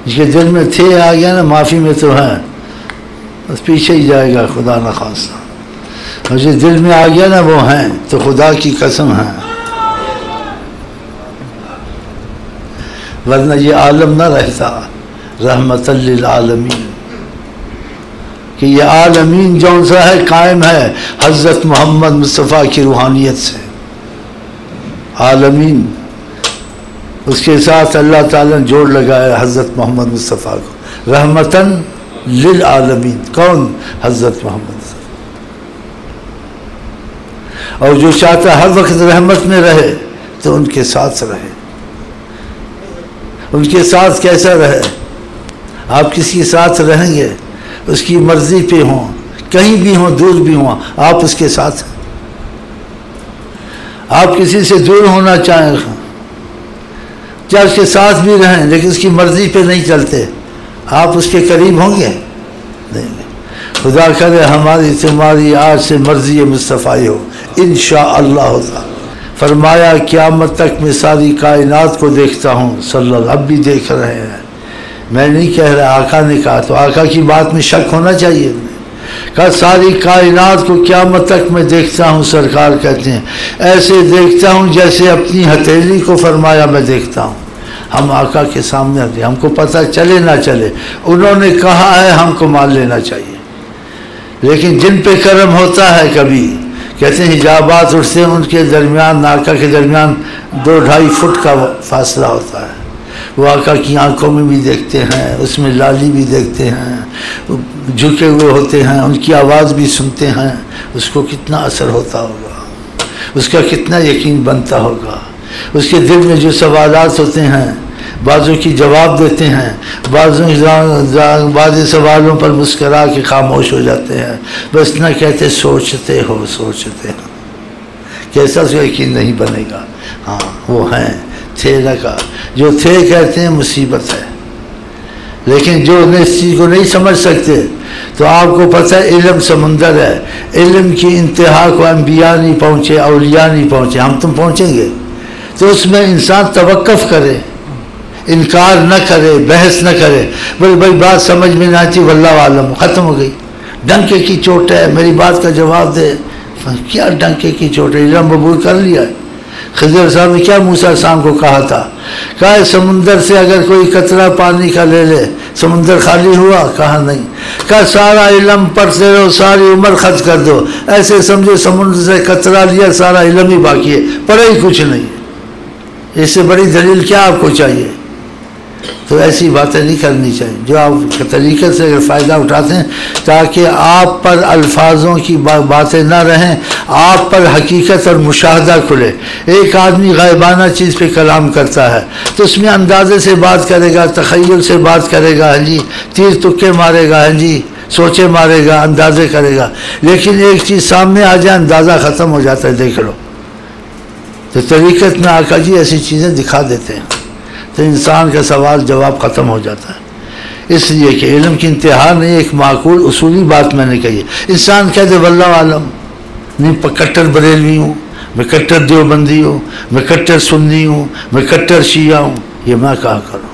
जिसके दिल में थे आ गया ना, माफ़ी में तो है, बस पीछे ही जाएगा खुदा न खास्ता। और जो दिल में आ गया ना वो हैं, तो खुदा की कसम है, वरना ये आलम ना रहता रहमतल लिल आलमीन, कि ये आलमीन जौन सा है कायम है हज़रत मोहम्मद मुस्तफ़ा की रूहानियत से। आलमीन उसके साथ अल्लाह ताला ने जोड़ लगाया हज़रत मोहम्मद मुस्तफ़ा को, रहमतन लिल आलमीन। कौन? हज़रत मोहम्मद। और जो चाहता हर वक्त रहमत में रहे तो उनके साथ रहे। उनके साथ कैसा रहे? आप किसी के साथ रहेंगे उसकी मर्जी पे हों, कहीं भी हों, दूर भी हों, आप उसके साथ हैं। आप किसी से दूर होना चाहें, चाहे उसके साथ भी रहें, लेकिन उसकी मर्जी पे नहीं चलते, आप उसके करीब होंगे नहीं। खुदा करे हमारी तुम्हारी आज से मर्जी मुस्तफ़ाई हो इंशाअल्लाह। फरमाया क़यामत तक मैं सारी कायनात को देखता हूँ, सल्लल्लाहु अब भी देख रहे हैं, मैं नहीं कह रहा, आका ने कहा, तो आका की बात में शक होना चाहिए। कहा सारी कायनात को क़यामत तक मैं देखता हूँ, सरकार कहते हैं ऐसे देखता हूँ जैसे अपनी हथेली को। फरमाया मैं देखता हूँ। हम आका के सामने आते, हमको पता चले ना चले, उन्होंने कहा है हमको मान लेना चाहिए। लेकिन जिन पे कर्म होता है, कभी कहते हैं हिजाबात उठते हैं, उनके दरमियान आका के दरमियान 2-2.5 फुट का फासला होता है, वो आका की आंखों में भी देखते हैं, उसमें लाली भी देखते हैं, झुके हुए होते हैं, उनकी आवाज़ भी सुनते हैं। उसको कितना असर होता होगा, उसका कितना यकीन बनता होगा। उसके दिल में जो सवालात होते हैं, बाज़ों की जवाब देते हैं, बाज़ सवालों पर मुस्करा के खामोश हो जाते हैं, बस ना कहते सोचते हो सोचते हो। कैसा उसका यकीन नहीं बनेगा। हाँ वो हैं, थे न का जो थे कहते हैं मुसीबत है, लेकिन जो इस चीज़ को नहीं समझ सकते, तो आपको पता है इल्म समुंदर है, इल्म की इंतहा को अंबिया नहीं पहुँचे, औलिया नहीं पहुँचे, हम तुम पहुँचेंगे। तो उसमें इंसान तवक्कुफ करे, इनकार न करे, बहस न करे, बोले भाई बात समझ में ना आती, वल्लाह आलम, ख़त्म हो गई। डंके की चोट है, मेरी बात का जवाब दे। क्या डंके की चोट है? इल्म कबूल कर लिया है। खिज़र साहब ने क्या मूसा शाम को कहा था? कहा समुंदर से अगर कोई कतरा पानी का ले ले, समुंदर खाली हुआ? कहा नहीं। कहा सारा इल्म पढ़ते रहो, सारी उम्र खर्च कर दो, ऐसे समझो समुंदर से कतरा लिया, सारा इल्म ही बाकी है, पढ़े ही कुछ नहीं। इससे बड़ी दलील क्या आपको चाहिए? तो ऐसी बातें नहीं करनी चाहिए। जो आप तरीक़े से अगर फ़ायदा उठाते हैं, ताकि आप पर अल्फाजों की बातें ना रहें, आप पर हकीकत और मुशाहदा खुले। एक आदमी गायबाना चीज़ पे कलाम करता है, तो उसमें अंदाज़े से बात करेगा, तख़य्युल से बात करेगा, हाँ जी, तीर तुक्के मारेगा, हाँ जी, सोचे मारेगा, अंदाज़े करेगा। लेकिन एक चीज़ सामने आ जाए, अंदाज़ा ख़त्म हो जाता है, देख लो। तो तरीक़त में आका जी ऐसी चीज़ें दिखा देते हैं, तो इंसान का सवाल जवाब ख़त्म हो जाता है। इसलिए कि इल्म की इंतहा नहीं, एक माकूल उसूली बात मैंने कही है। इंसान कह दे वल्लाह आलम, नहीं कट्टर बरेलवी हूँ, मैं कट्टर देवबंदी हूँ, मैं कट्टर सुन्नी हूँ, मैं कट्टर शिया हूँ, ये मैं कहा करूँ।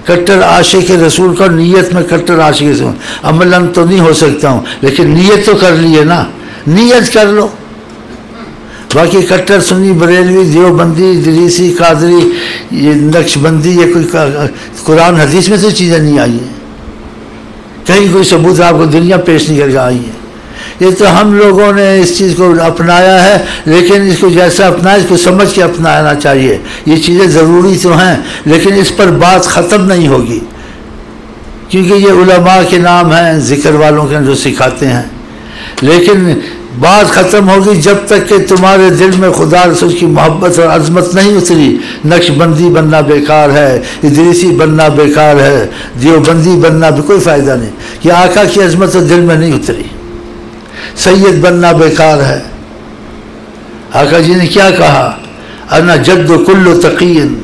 कट्टर आशिक रसूल का, नीयत में कट्टर आशिक रसूल, अमलन तो नहीं हो सकता हूँ, लेकिन नीयत तो कर ली है ना, नीयत कर लो। बाकी कट्टर सुन्नी बरेलवी देवबंदी इदरीसी कादरी ये नक्शबंदी, ये कोई कुरान हदीस में से चीज़ें नहीं आई हैं, कहीं कोई सबूत आपको दुनिया पेश नहीं करके आई है। ये तो हम लोगों ने इस चीज़ को अपनाया है, लेकिन इसको जैसा अपनाया इसको समझ के अपनाना चाहिए। ये चीज़ें ज़रूरी तो हैं, लेकिन इस पर बात ख़त्म नहीं होगी, क्योंकि ये उलमा के नाम हैं, ज़िक्र वालों के जो सिखाते हैं। लेकिन बात ख़त्म होगी जब तक कि तुम्हारे दिल में खुदा रसूल की मोहब्बत और अज़मत नहीं उतरी। नक्शबंदी बनना बेकार है, इदरीसी बनना बेकार है, देवबंदी बनना भी कोई फ़ायदा नहीं, कि आका की अज़मत तो दिल में नहीं उतरी। सैयद बनना बेकार है। आका जी ने क्या कहा? अना जद्दु कुल्लु तक़ीन,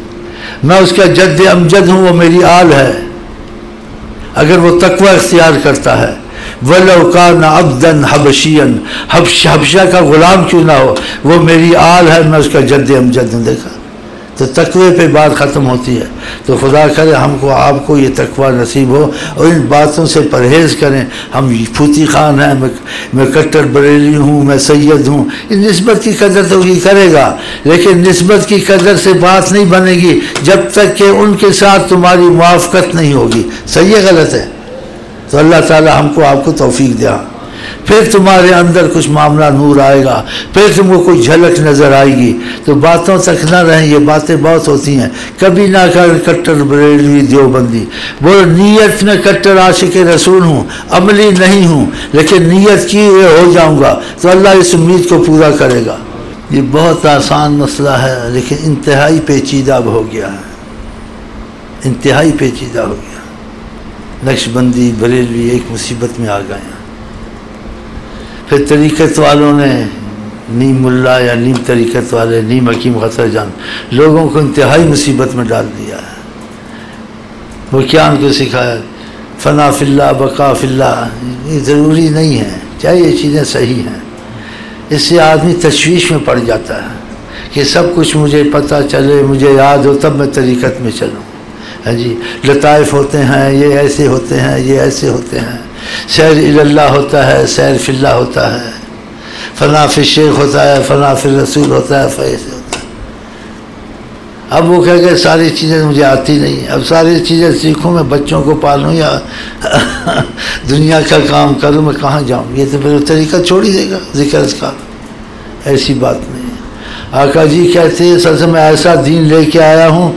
मैं उसका जद्द अमजद हूँ, वो मेरी आल है। अगर वो तक़वा इख्तियार करता है, वलो काना अब्दन हबशियन, हबशा का ग़ुलाम क्यों ना हो, वो मेरी आल है, मैं उसका जद्द अमजद हूँ। देखा तो तकवे पे बात ख़त्म होती है। तो खुदा करे हमको आपको ये तकवा नसीब हो और इन बातों से परहेज़ करें। हम फूती खान हैं, मैं कट्टर बरेली हूँ, मैं सैयद हूँ, इन निस्बत की कदर तो ही करेगा, लेकिन निस्बत की कदर से बात नहीं बनेगी जब तक कि उनके साथ तुम्हारी मुआफ़क़त नहीं होगी। सही है गलत है? तो अल्लाह ताला हमको आपको तौफीक दिया, फिर तुम्हारे अंदर कुछ मामला नूर आएगा, फिर तुमको कोई झलक नज़र आएगी। तो बातों तक ना रहें, ये बातें बहुत होती हैं। कभी ना कर कट्टर बरेलवी देवबंदी, वो नीयत में कट्टर आशिक रसूल हूँ, अमली नहीं हूँ, लेकिन नीयत की हो जाऊँगा तो अल्लाह इस उम्मीद को पूरा करेगा। ये बहुत आसान मसला है, लेकिन इंतहाई पेचीदा हो गया है, इंतहाई पेचीदा हो गया। नक्शबंदी बरेलवी एक मुसीबत में आ गए हैं। फिर तरीक़त वालों ने, नीम मुल्ला या नीम तरीक़त वाले, नीम हकीम खतर जान, लोगों को इंतहाई मुसीबत में डाल दिया है। वो क्या उनको सिखाया? फ़ना फ़िल्ला बका फ़िल्ला, ये ज़रूरी नहीं है, चाहे ये चीज़ें सही हैं। इससे आदमी तशवीश में पड़ जाता है कि सब कुछ मुझे पता चले, मुझे याद हो, तब मैं तरीक़त में चलूँ। हाँ जी, लताइफ़ होते हैं, ये ऐसे होते हैं, ये ऐसे होते हैं, सैर इल्लल्लाह होता है, सैर फिल्ला होता है, फ़ना फ़िल शेख होता है, फ़ना फ़िल रसूल होता है, फ़ैसे होता है। अब वो कह गए सारी चीज़ें मुझे आती नहीं, अब सारी चीज़ें सीखूँ, मैं बच्चों को पालूँ या दुनिया का काम करूँ, मैं कहाँ जाऊँ? ये तो फिर तरीक़ा छोड़ ही देगा ज़िक्र का। ऐसी बात नहीं है। आका जी कहते हैं सच में ऐसा दीन लेके आया हूँ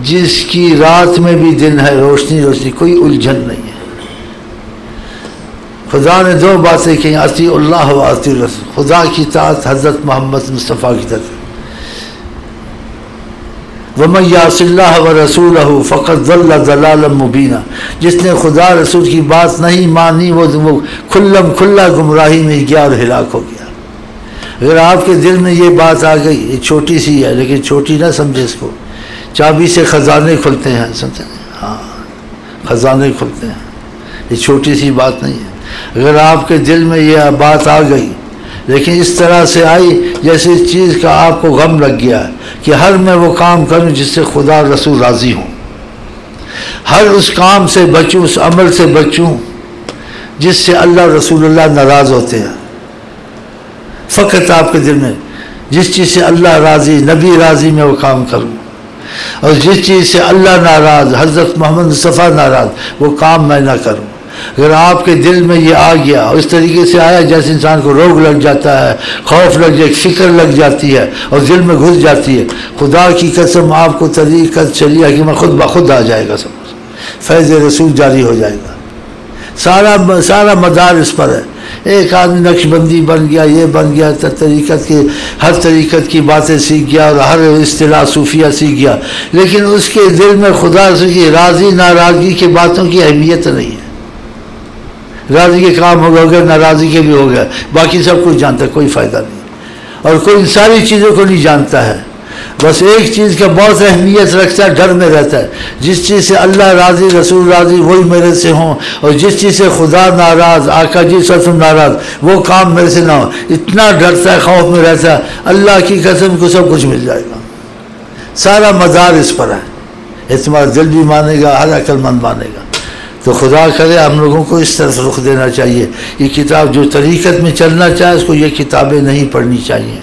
जिसकी रात में भी दिन है, रोशनी रोशनी, कोई उलझन नहीं है। खुदा ने दो बातें कही, अती अल्लाह व अती रसूल, खुदा की तात, हज़रत मोहम्मद मुस्तफ़ा की तात। वमन यासिल्लाह व रसूलहु फ़क़द ज़ल्ल ज़लालन मुबीना, जिसने खुदा रसूल की बात नहीं मानी वो खुल्लम खुल्ला गुमराही में गया और हिलाक हो गया। अगर आपके दिल में ये बात आ गई, ये छोटी सी है लेकिन छोटी ना समझे इसको, चाबी से ख़जाने खुलते हैं, समझे? हाँ, ख़जाने खुलते हैं, ये छोटी सी बात नहीं है। अगर आपके दिल में ये बात आ गई, लेकिन इस तरह से आई जैसे इस चीज़ का आपको गम लग गया कि हर मैं वो काम करूं जिससे खुदा रसूल राज़ी हों, हर उस काम से बचूं, उस अमल से बचूं जिससे अल्लाह रसूलुल्लाह नाराज़ होते हैं। फ़कत आपके दिल में जिस चीज़ से अल्लाह राज़ी, नबी राज़ी, मैं वो काम करूं, और जिस चीज़ से अल्लाह नाराज़, हज़रत मोहम्मद मुस्तफ़ा नाराज़, वो काम मैं ना करूं। अगर आपके दिल में ये आ गया और इस तरीके से आया जैसे इंसान को रोग लग जाता है, खौफ लग जाए, फ़िक्र लग जाती है और दिल में घुस जाती है, खुदा की कसम आपको तरीक़त चलिए कि मैं खुद ब खुद आ जाएगा, सब फैज़ रसूल जारी हो जाएगा। सारा मदार इस पर है। एक आदमी नक्शबंदी बन गया, ये बन गया, तरीक़त की हर तरीक़त की बातें सीख गया और हर इस्तिलाह सूफिया सीख गया, लेकिन उसके दिल में खुदा की राज़ी नाराज़गी की बातों की अहमियत नहीं है। राज़ी के काम हो गए, नाराज़गी के भी हो गए, बाकी सब कुछ जानता है, कोई फ़ायदा नहीं। और कोई इन सारी चीज़ों को नहीं जानता है, बस एक चीज़ का बहुत अहमियत रखता है, डर में रहता है, जिस चीज़ से अल्लाह राज़ी, रसूल राज़ी, वही मेरे से हों, और जिस चीज़ से खुदा नाराज़, आका जी सल्लल्लाहु नाराज़, वो काम मेरे से ना हो, इतना डरता है, खौफ में रहता है। अल्लाह की कसम को सब कुछ मिल जाएगा। सारा मदार इस पर है। तुम्हारा दिल भी मानेगा, हर अक्लमंद मानेगा। तो खुदा करे हम लोगों को इस तरफ रुख देना चाहिए। ये किताब जो तरीक़त में चलना चाहे उसको ये किताबें नहीं पढ़नी चाहिए,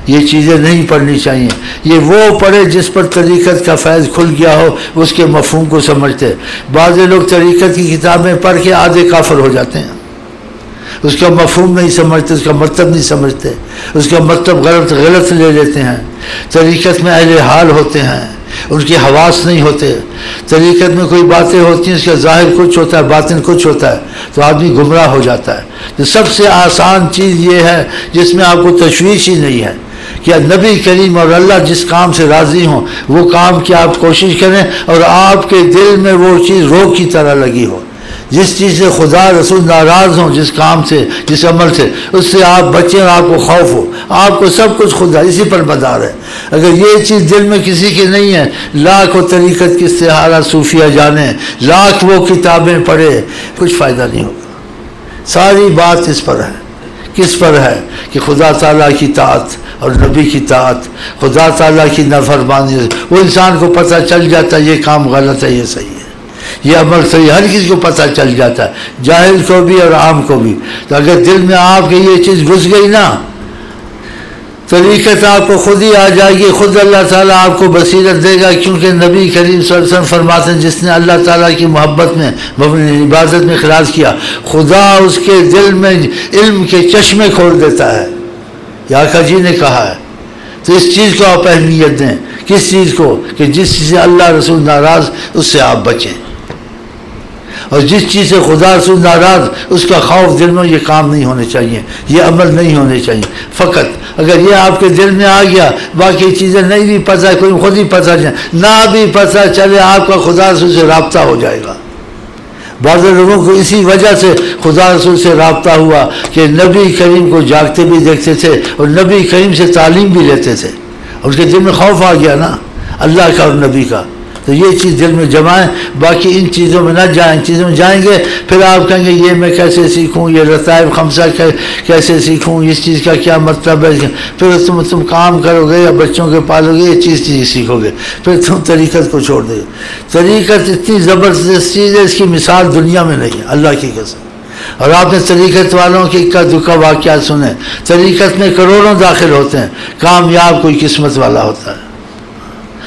ये चीज़ें नहीं पढ़नी चाहिए। ये वो पढ़े जिस पर तरीक़त का फैज़ खुल गया हो, उसके मफ़हूम को समझते। बाज़ लोग तरीक़त की किताबें पढ़ के आधे काफिर हो जाते हैं, उसका मफ़हूम नहीं समझते, उसका मतलब नहीं समझते, उसका मतलब गलत ले लेते हैं। तरीक़त में अहले हाल होते हैं, उनकी हवास नहीं होते। तरीक़त में कोई बातें होती हैं, उसका ज़ाहिर कुछ होता है, बातिन कुछ होता है, तो आदमी गुमराह हो जाता है। तो सबसे आसान चीज़ ये है जिसमें आपको तशवीश ही नहीं है कि नबी करीम और अल्लाह जिस काम से राज़ी हों वो काम की आप कोशिश करें, और आपके दिल में वो चीज़ रोग की तरह लगी हो। जिस चीज़ से खुदा रसूल नाराज़ हों, जिस काम से, जिस अमल से, उससे आप बचें और आपको खौफ हो। आपको सब कुछ खुदा इसी पर मदार है। अगर ये चीज़ दिल में किसी की नहीं है, लाख वो तरीक़त की इस्तिहारा सूफिया जाने, लाख वो किताबें पढ़े, कुछ फ़ायदा नहीं होगा। सारी बात इस पर है किस पर है कि खुदा ताला की ताअत और नबी की ताअत, खुदा ताला की नाफरमानी। वो इंसान को पता चल जाता है ये काम गलत है, ये सही है, ये अमल सही, हर किसी को पता चल जाता है, जाहिल को भी और आम को भी। तो अगर दिल में आपके ये चीज़ घुस गई ना, तरीक़त आपको खुद ही आ जाएगी, खुद अल्लाह ताला आपको बसीरत देगा। क्योंकि नबी करीम सल्लल्लाहु अलैहि वसल्लम फरमाते हैं जिसने अल्लाह ताला की मोहब्बत में इबादत में इखलास किया, खुदा उसके दिल में इल्म के चश्मे खोल देता है। आका जी ने कहा है। तो इस चीज़ को आप अहमियत दें। किस चीज़ को? कि जिस चीज़ से अल्लाह रसूल नाराज़ उससे आप बचें, और जिस चीज़ से खुदा रसूल नाराज़ उसका खौफ दिल में, ये काम नहीं होने चाहिए, ये अमल नहीं होने चाहिए। फ़कत अगर ये आपके दिल में आ गया, बाकी चीज़ें नहीं भी पता, कोई खुद ही पता चले, ना भी पता चले, आपका खुदा रसूल से रब्ता हो जाएगा। बाज़ लोगों को इसी वजह से खुदा रसूल से रब्ता हुआ कि नबी करीम को जागते भी देखते थे और नबी करीम से तालीम भी लेते थे, उनके दिल में खौफ आ गया ना अल्लाह का और नबी का। तो ये चीज़ दिल में जमाएं, बाकी इन चीज़ों में ना जाएं। चीज़ों में जाएंगे फिर आप कहेंगे ये मैं कैसे सीखूं, ये लताइफ खमसा कैसे सीखूं, इस चीज़ का क्या मतलब है। फिर तुम काम करोगे या बच्चों के पालोगे, ये चीज़ सीखोगे, फिर तुम तरीक़त को छोड़ दोगे। तरीक़त इतनी ज़बरदस्त चीज़ है, इसकी मिसाल दुनिया में नहीं है, अल्लाह की कसम। और आपने तरीक़त वालों की इक्का दुक्का वाक़या सुने, तरीक़त में करोड़ों दाखिल होते हैं, कामयाब कोई किस्मत वाला होता है।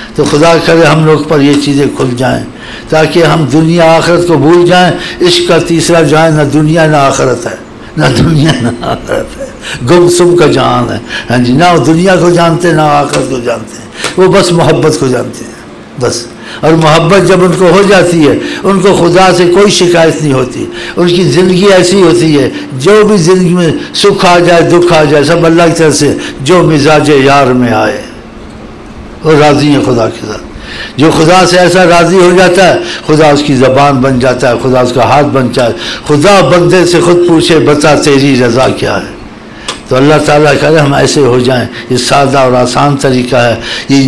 तो खुदा करे हम लोग पर ये चीज़ें खुल जाएं ताकि हम दुनिया आखिरत को भूल जाएं। इश्क का तीसरा जान ना दुनिया ना आखिरत है, ना दुनिया ना आखिरत है, गुमसुम का जान है। हाँ जी, ना दुनिया को जानते ना आखिरत को जानते हैं, वो बस मोहब्बत को जानते हैं बस। और मोहब्बत जब उनको हो जाती है, उनको खुदा से कोई शिकायत नहीं होती। उनकी ज़िंदगी ऐसी होती है, जो भी ज़िंदगी में सुख आ जाए दुख आ जाए, सब अल्लाह की तरफ से, जो मिजाज यार में आए वो राज़ी है खुदा के साथ। जो खुदा से ऐसा राज़ी हो जाता है, खुदा उसकी ज़बान बन जाता है, खुदा उसका हाथ बन जाता है। खुदा बंदे से खुद पूछे बता तेरी रज़ा क्या है। तो अल्लाह ताला करे हम ऐसे हो जाएं। ये सादा और आसान तरीका है, ये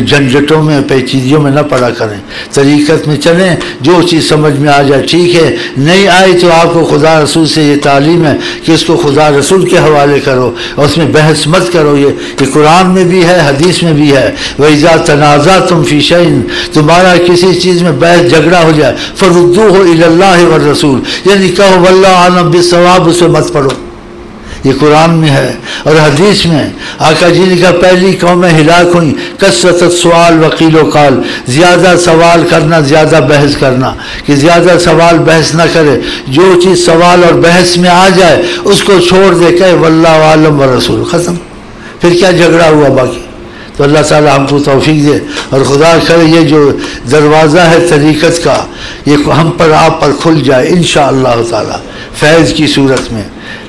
झंझटों में पेचीदियों में न पड़ा करें, तरीक़त में चलें। जो चीज़ समझ में आ जाए ठीक है, नहीं आई तो आपको खुदा रसूल से ये तालीम है कि इसको खुदा रसूल के हवाले करो और उसमें बहस मत करो। ये कुरान में भी है, हदीस में भी है। वइज़ा तनाज़अतुम फ़ी शैइन, तुम्हारा किसी चीज़ में बहस झगड़ा हो जाए, फ़रुद्दूहु इलल्लाहि व रसूल, यानी कहो वल्लाहु आलम बिस्सवाब, उसे मत पढ़ो। ये कुरान में है। और हदीस में आका जी ने कहा पहली कौमें हिलाक हुई कसरत सवाल वकील काल, ज़्यादा सवाल करना, ज़्यादा बहस करना, कि ज़्यादा सवाल बहस ना करे। जो चीज़ सवाल और बहस में आ जाए उसको छोड़ दे, कहे वल्लाहु आलम व रसूल, ख़त्म। फिर क्या झगड़ा हुआ बाकी। तो अल्लाह ताला हमको तौफीक दे और खुदा करे ये जो दरवाज़ा है तरीक़त का, ये हम पर आप पर खुल जाए इंशाअल्लाह ताला, फैज़ की सूरत में,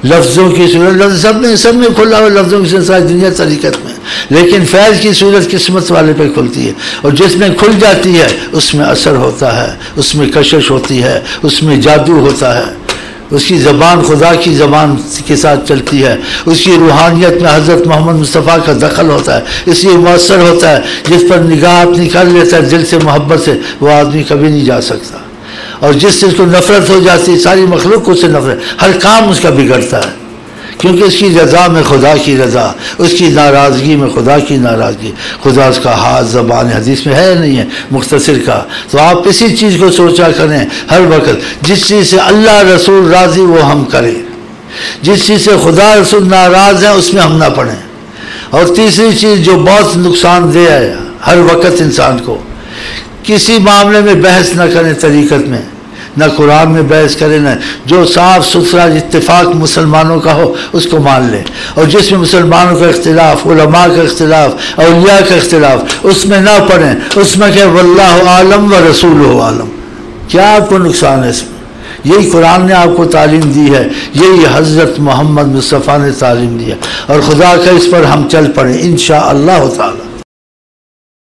लफ्ज़ों की सूरत, लफ्ज़ सब में खुला हुआ लफ्ज़ों की सारी दुनिया तरीक़त में, लेकिन फैज़ की सूरत किस्मत वाले पे खुलती है। और जिसमें खुल जाती है उसमें असर होता है, उसमें कशिश होती है, उसमें जादू होता है, उसकी ज़बान खुदा की ज़बान के साथ चलती है, उसकी रूहानियत में हज़रत मोहम्मद मुस्तफ़ा का दखल होता है, इसलिए मौसर होता है। जिस पर निगाह अपनी कर लेता है दिल से मोहब्बत से, वो आदमी कभी नहीं जा सकता। और जिससे उसको नफ़रत हो जाती है, सारी मखलूक उससे नफ़रत, हर काम उसका बिगड़ता है, क्योंकि उसकी रज़ा में खुदा की रज़ा, उसकी नाराज़गी में खुदा की नाराज़गी। खुदा उसका हाथ ज़बान हदीस में है नहीं है मुख्तसर का। तो आप इसी चीज़ को सोचा करें हर वक्त, जिस चीज़ से अल्लाह रसूल राज़ी वो हम करें, जिस चीज़ से खुदा रसूल नाराज़ है उसमें हम ना पड़ें। और तीसरी चीज़ जो बहुत नुकसानदेह है हर वक्त इंसान को, किसी मामले में बहस न करें तरीक़त में, न कुरान में बहस करें, न जो साफ़ सुथरा इत्तेफाक मुसलमानों का हो उसको मान लें। और जिसमें मुसलमानों का इख्तिलाफ, उलमा का इख्तिलाफ, औलिया का इख्तिलाफ, उसमें ना पढ़ें, उसमें क्या वल्लाहु आलम व रसूलुहु आलम। क्या आपको नुकसान है इसमें? यही कुरान ने आपको तालीम दी है, यही हज़रत मोहम्मद मुस्तफ़ा ने तालीम दी है। और खुदा का इस पर हम चल पड़े इंशाअल्लाह ताला।